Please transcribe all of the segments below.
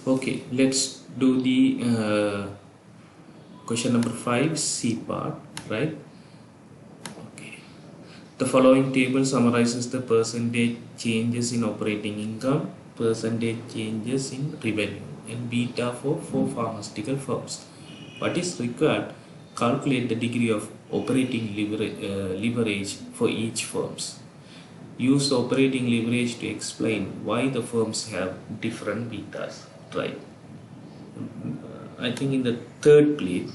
Okay, let's do the question number 5 C part, right? Okay. The following table summarizes the percentage changes in operating income, percentage changes in revenue, and beta for four pharmaceutical firms. What is required? Calculate the degree of operating leverage for each firms. Use operating leverage to explain why the firms have different betas, right? I think in the third clip,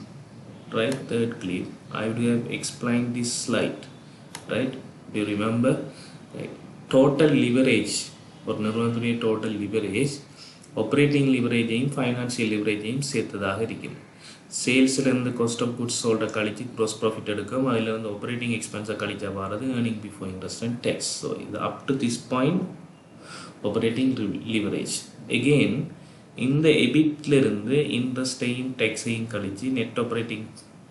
I would have explained this slide, right? Do you remember? Right. Total leverage or நிறுவனத்துடைய total leverage, operating leverage ஐயும் financial leverage ஐயும் சேர்த்ததாக இருக்கும். சேல்ஸ்லேருந்து cost of goods sold கழிச்சு gross profit எடுக்கும், அதில் வந்து operating expense கழிச்சா வரது earning before interest and tax. So இது up to this point operating leverage. Again, இந்த EBIT-லிருந்து இன்ட்ரெஸ்டையும் டேக்ஸையும் கழிச்சு நெட் ஆப்ரேட்டிங்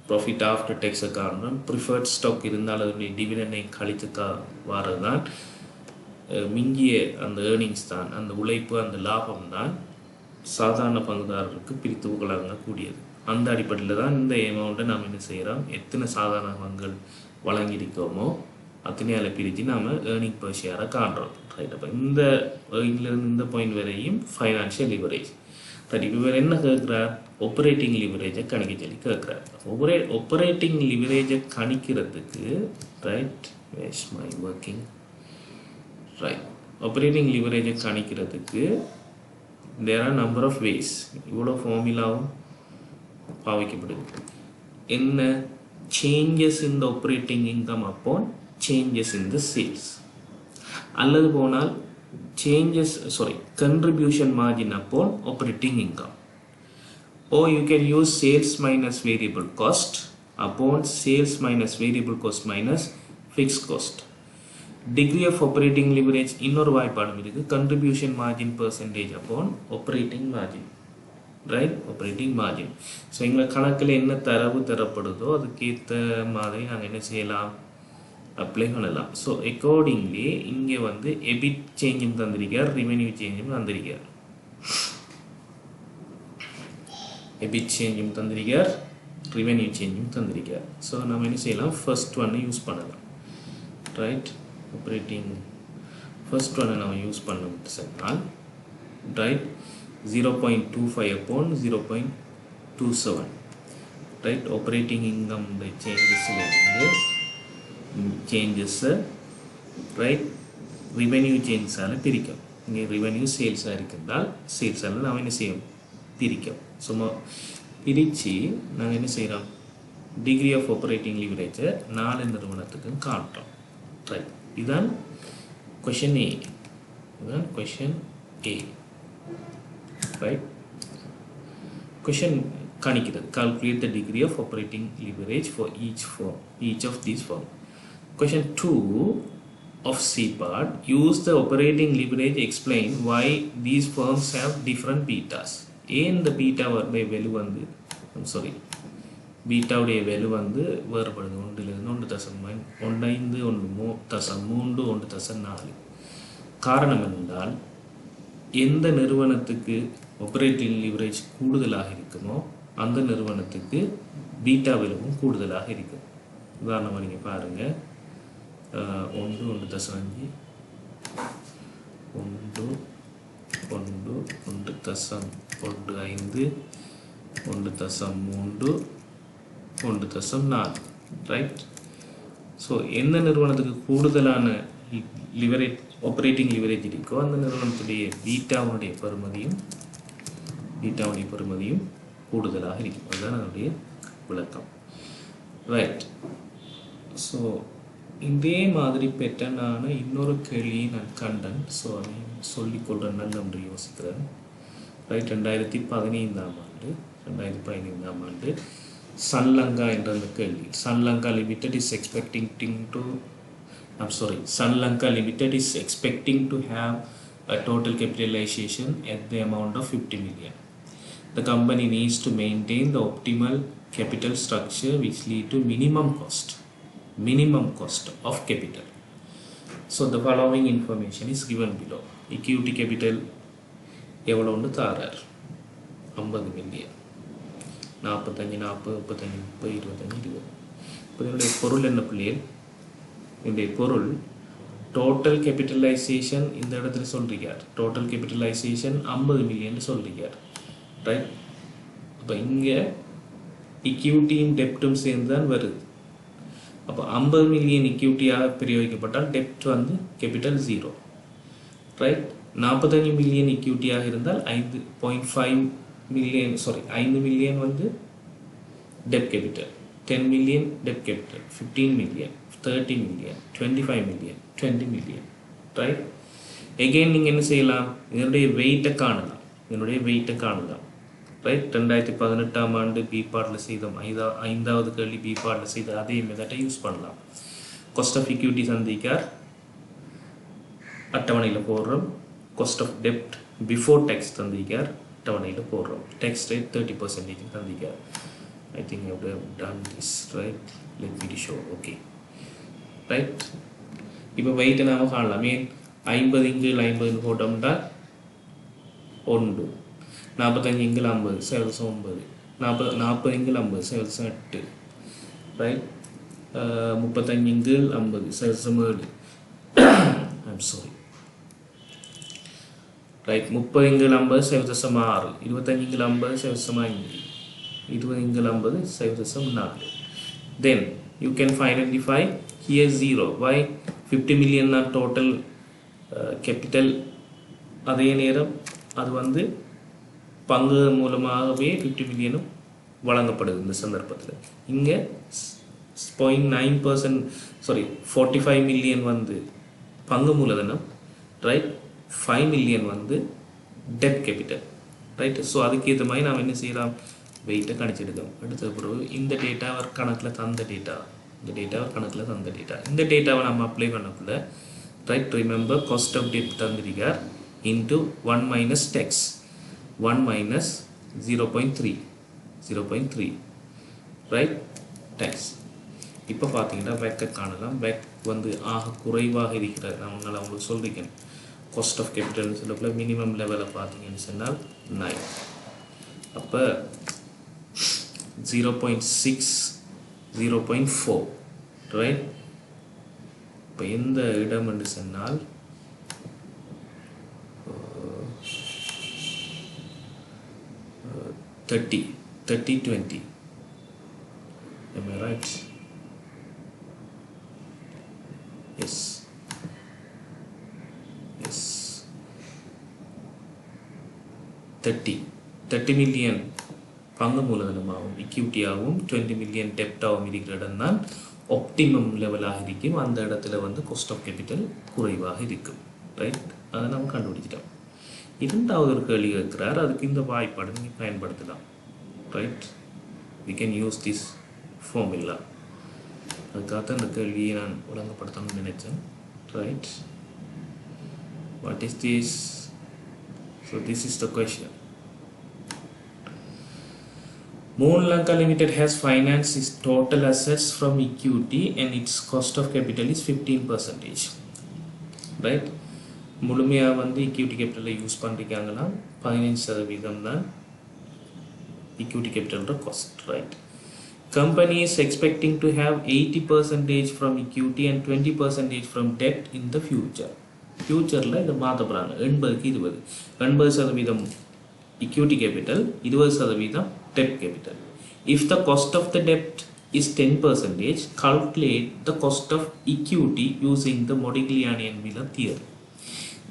ப்ராஃபிட் ஆஃப்டர் டேக்ஸை காரணம் ப்ரிஃபர்ட் ஸ்டாக் இருந்தால் அதனுடைய டிவிடெண்டையும் கழிச்சுக்கா வரது தான் மிங்கிய அந்த ஏர்னிங்ஸ் தான், அந்த உழைப்பு, அந்த லாபம் தான் சாதாரண பங்குதாரருக்கு பிரித்து வழங்கக்கூடியது. அந்த அடிப்படையில் தான் இந்த அமௌண்ட்டை நாம் என்ன செய்கிறோம், எத்தனை சாதாரண பங்குகள் வழங்கியிருக்கோமோ அத்தனையால் பிரித்து நாம் ஏர்னிங் பர் ஷேரை காண்றோம், ரைட்? அப்போ இந்த இதிலிருந்து இந்த பாயிண்ட் வரையும் ஃபைனான்ஷியல் லிவரேஜ். ரைட், இப்போ வேறு என்ன கேட்குறார்? ஆப்ரேட்டிங் லிவரேஜை கணிக்க சொல்லி கேட்குறார். ஆப்ரேட்டிங் லிவரேஜை கணிக்கிறதுக்கு, right, ways my working, right, operating லிவரேஜை கணிக்கிறதுக்கு there are number of ways. இவ்வளோ ஃபார்முலாவும் பாவிக்கப்படுது. என்ன? Changes in the operating income upon changes in the sales, அல்லது போனால் contribution margin upon operating income, or you can use sales minus variable cost upon sales minus variable cost minus fixed cost. Degree of operating leverage இன்னொரு வாய்ப்பாடும் இருக்கு, contribution margin percentage upon operating margin, right? operating margin. So எங்களை கணக்கில் என்ன தரவு தரப்படுதோ அதுக்கேற்ற மாதிரி நாங்கள் என்ன செய்யலாம், அப்ளை பண்ணலாம். ஸோ அக்கார்டிங்லி இங்கே வந்து எபிட் சேஞ்சும் தந்திருக்கார், ரெவென்யூ சேஞ்சும் தந்திருக்கார். எபிட் சேஞ்சும் தந்திருக்கார், ரெவென்யூ சேஞ்சும் தந்திருக்கார். ஸோ நம்ம என்ன செய்யலாம், ஃபர்ஸ்ட் ஒன்று யூஸ் பண்ணலாம், ரைட்? ஆப்ரேட்டிங் ஃபர்ஸ்ட் ஒன்று நம்ம யூஸ் பண்ண சொன்னால், right, 0.25 upon 0.27, right? Operating income சேஞ்சஸ்லேருந்து சேஞ்சஸை, ரைட், ரெவென்யூ சேஞ்சஸால் பிரிக்கும். இங்கே ரெவென்யூ சேல்ஸாக இருந்தால் சேல்ஸால் நாம் என்ன செய்யும், பிரிக்கும். சும்மா பிரித்து நாங்கள் என்ன செய்கிறோம், டிகிரி ஆஃப் ஆப்ரேட்டிங் லிவரேஜை 4 நிறுவனத்துக்கும் காட்டுறோம், ரைட்? இதுதான் கொஷன் ஏ, இதுதான் கொஷன் ஏ, ரைட்? கொஷன் கணிக்கிறது, calculate the degree of operating leverage for each of these firm. Question 2 of C part, use the operating leverage, explain why these firms have different betas. இந்த beta value வந்து பீட்டாவுடைய value வந்து வேறுபடுது. 1.1, 1.5, 1.3, 1.4. காரணம் என்றால் எந்த நிறுவனத்துக்கு operating leverage கூடுதலாக இருக்குமோ அந்த நிறுவனத்துக்கு பீட்டா வேல்யூவும் கூடுதலாக இருக்கும். உதாரணமாக நீங்கள் பாருங்கள், 1, 1.5, 1, 1.15, 1.3, 1.4, ரைட்? ஸோ எந்த நிறுவனத்துக்கு கூடுதலான லிவரேஜ் ஆப்ரேட்டிங் லிவரேஜ் இருக்கோ அந்த நிறுவனத்துடைய பீட்டாவுடைய பெறுமதியும் கூடுதலாக இருக்கும். அதுதான் அதனுடைய விளக்கம், ரைட்? ஸோ இதே மாதிரி பேட்டர்னான இன்னொரு கேள்வியை நான் கண்டேன். ஸோ அதை சொல்லிக்கொள்கிறேன் என்று யோசிக்கிறேன், ரைட்? 2015ஆம் ஆண்டு சன்லங்கா என்ற அந்த கேள்வி, Sunlanka limited is expecting to have a total capitalization at the amount of 50 million. The company needs to maintain the optimal capital structure which lead to minimum cost of capital. So the following information is given below. Equity capital எவ்வளோன்னு தாரார், 50 million 45 40 35 30 25 20. இப்போ இதனுடைய பொருள் என்ன பிள்ளைகள்? இதனுடைய பொருள் total capitalisation இந்த இடத்துல சொல்லிருக்கார். டோட்டல் கேபிட்டலைசேஷன் 50 மில்லியன் சொல்லிருக்கார். ரைட்? அப்போ இங்கே இக்யூட்டியும் டெப்டும் சேர்ந்து தான் வருது. அப்போ 50 மில்லியன் இக்யூட்டியாக பிரயோகிக்கப்பட்டால் டெப்ட் வந்து கேபிட்டல் 0. ரைட்? 45 மில்லியன் இக்யூட்டியாக இருந்தால் 5.5 மில்லியன் 5 மில்லியன் வந்து டெப்ட் கேபிட்டல், 10 மில்லியன் டெப்ட் capital, 15 million, 30 million, 25 million, 20 million. Right? Again நீங்கள் என்ன செய்யலாம்? இதனுடைய வெயிட்டை காணலாம். ரைட்? 2018ஆம் ஆண்டு பி பார்ட்டில் செய்தோம். 5வது கேள்வி பி பார்ட்டில் செய்த அதே மெத்தடை யூஸ் பண்ணலாம். காஸ்ட் ஆஃப் இக்யூட்டி சந்திக்கார் அட்டவணையில் போடுறோம். காஸ்ட் ஆஃப் டெப்ட் பிஃபோர் டேக்ஸ் தந்திக்கார் அட்டவணையில் போடுறோம். டேக்ஸ் ரேட் 30% தந்திக்கார். I think I would have done this, right? Let me show. Okay. Right? இப்போ வெயிட்டை நாம் காணலாம். ஏன் 50 இங்கு 50 போட்டோம்னா 1, 45 இங்கு 50 9, 40 இங்கு 50 8, ரைட்? 35 இங்கு 50 7. I'm sorry. ரைட்? 30 இங்கு 50 6, 25 இங்கு 50 5, 20 இங்கு 50 7.4. Then you can identify here 0. Why? 50 million தான் total capital. அதே நேரம் அது வந்து பங்கு மூலமாகவே 50 மில்லியனும் வழங்கப்படுது இந்த சந்தர்ப்பத்தில். இங்கே 0.9% 45 மில்லியன் வந்து பங்கு மூலதனம், ரைட்? 5 மில்லியன் வந்து டெப்ட் கேபிட்டல், ரைட்? ஸோ அதுக்கு ஏற்ற மாதிரி நாம் என்ன செய்யலாம்? வெயிட்டை கணிச்செடுக்கணும். அடுத்த பிறகு இந்த டேட்டாவை கணக்கில் தந்த டேட்டா, இந்த டேட்டாவை நம்ம அப்ளை பண்ணக்குள்ள, ரைட்? ரிமெம்பர் காஸ்ட் ஆஃப் டெப்ட் தந்திருக்கார் into 1 minus tax, 1 minus 0.3, right? Tax. இப்போ பார்த்தீங்கன்னா வேக்கை காணலாம். வேக் வந்து ஆக குறைவாக இருக்கிற நான் உங்களுக்கு சொல்லியிருக்கேன். காஸ்ட் ஆஃப் கேபிட்டல்னு சொல்லக்குள்ள மினிமம் லெவலில் பார்த்தீங்கன்னு சொன்னால் 9. அப்போ 0.6 0.4, ரைட்? இப்போ எந்த இடம் என்று சொன்னால் 30-20. Am I right? Yes. 30 million பங்கு மூலதனமாகவும் இக்யூட்டியாகவும் 20 மில்லியன் டெப்டாகவும் இருக்கிற இடம் தான் ஆப்டிமம் லெவலாக இருக்கும். அந்த இடத்துல வந்து காஸ்ட் ஆஃப் கேபிட்டல் குறைவாக இருக்கும், ரைட்? அதை நம்ம கண்டுபிடிச்சிட்டோம். இரண்டாவது ஒரு கேள்வி இருக்கிறார். அதுக்கு இந்த வாய்ப்பாடு நீங்கள் பயன்படுத்தலாம், right? we can use this formula. அதுக்காக இந்த கேள்வியை நான் ஒழுங்குபடுத்தணும்னு நினைச்சேன், right? what is this? So this is the question. Moon Lanka Limited has financed its total assets from equity and its cost of capital is 15%, right? முழுமையாக வந்து equity capital use பண்ணிருக்காங்கன்னா 15% தான் equity capital cost, right? Company is expecting to have 80% from equity and 20% from debt in the future. ஃபியூச்சரில் இதை மாற்ற போகிறாங்க. 80% equity capital, 20% debt capital. If the cost of the debt is 10%, calculate the cost of equity using the Modigliani-Miller theory.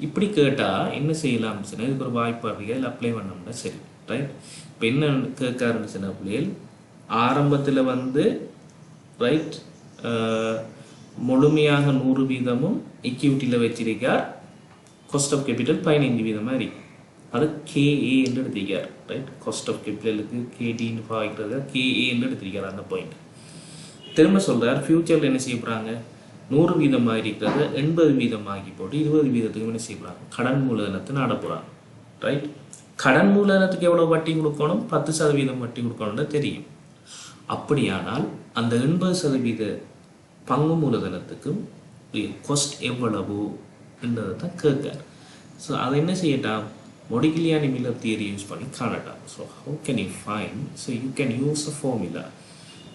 இப்படி கேட்டால் என்ன செய்யலாம் சொன்னால், இதுக்கு ஒரு வாய்ப்பாடுகள் அப்ளை பண்ணோம்னா சரி, ரைட்? இப்போ என்ன கேட்காருன்னு சொன்ன பிள்ளைகள் ஆரம்பத்தில் வந்து, ரைட், முழுமையாக 100% இக்யூட்டியில் வச்சிருக்கார். காஸ்ட் ஆஃப் கேபிட்டல் 15% இருக்கு. அது KA என்று எடுத்திருக்கார், ரைட்? காஸ்ட் ஆஃப் கேபிட்டலுக்கு KDன்னு பாய்க்கிறது KA என்று எடுத்திருக்கார் அந்த பாயிண்ட். திரும்ப சொல்கிறார், ஃபியூச்சரில் என்ன செய்ய போகிறாங்க? 100% இருக்கிறத 80% ஆகி போட்டு 20% என்ன செய்ய போகிறாங்க? கடன் மூலதனத்தை நாட போகிறாங்க, ரைட்? கடன் மூலதனத்துக்கு எவ்வளோ வட்டி கொடுக்கணும்? 10% வட்டி கொடுக்கணும்னு தெரியும். அப்படியானால் அந்த 80% பங்கு மூலதனத்துக்கும் காஸ்ட் எவ்வளவு என்றதை தான் கேட்கார். ஸோ அதை என்ன செய்யட்டாம்? Modigliani Miller theory use பண்ணி காணலாம். So how can you find? So you can use a formula.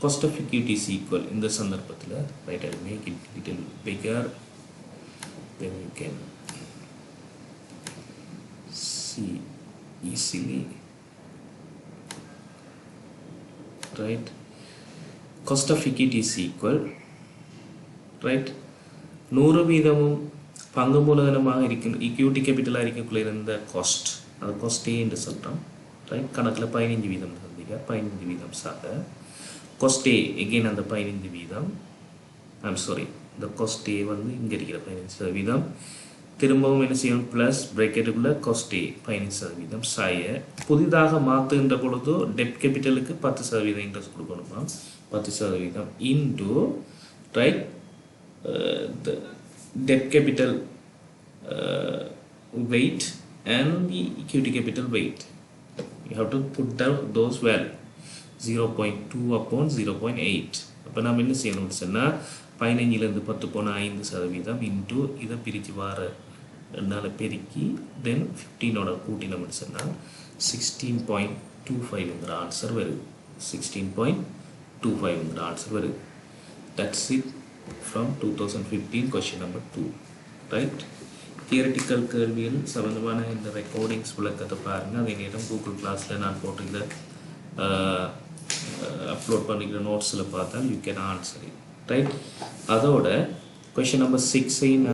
Cost of equity is equal in the சந்தர்ப்பத்தில், right? I'll make it little bigger, then you can see easily, right? Cost of equity is equal, right? 100 வீதமும் பங்கு மூலதனமாக இருக்கும் equity கேபிட்டலாக இருக்கக்குள்ள இருந்த cost, அது cost ஏ என்று சொல்கிறோம், ரைட்? கணக்கில் 15 வீதம் தந்தீங்க, 15 வீதம் சாக காஸ்ட் ஏ எகெயின் அந்த 15 வீதம், ஐம் சாரி, இந்த காஸ்ட் ஏ வந்து இங்கே இருக்கிற 15% திரும்பவும் என்ன செய்யணும், ப்ளஸ் பிரேக்கெட்டுக்குள்ளே காஸ்ட் ஏ 15% சாய புதிதாக மாற்றுகின்ற பொழுது டெப்ட் கேபிட்டலுக்கு 10% இன்ட்ரெஸ்ட் கொடுக்கணுமா, 10% into, right, the debt capital weight and the equity capital weight. You have to put down those value 0.2 upon 0.8. அப்போ நாம் என்ன செய்யணும்னு சொன்னால் 15லேருந்து 10 போனால் 5% இன்ட்டு இதை பிரித்து வார என்னால் பெருக்கி தென் 15ஓட கூட்டினோம்னு சொன்னால் 16.25ங்கிற ஆன்சர் வருது. 16.25ங்கிற ஆன்சர் வருது. That's it from 2015 question number 2, right? Theoretical கேள்வியில் சம்பந்தமான இந்த ரெக்கார்டிங்ஸ் விளக்கத்தை பாருங்கள். அதே நேரம் கூகுள் கிளாஸில் நான் போட்டு இதை அப்லோட் பண்ணிக்கிற நோட்ஸில் பார்த்தால் you can answer it, right? அதோட கொஷின் நம்பர் 6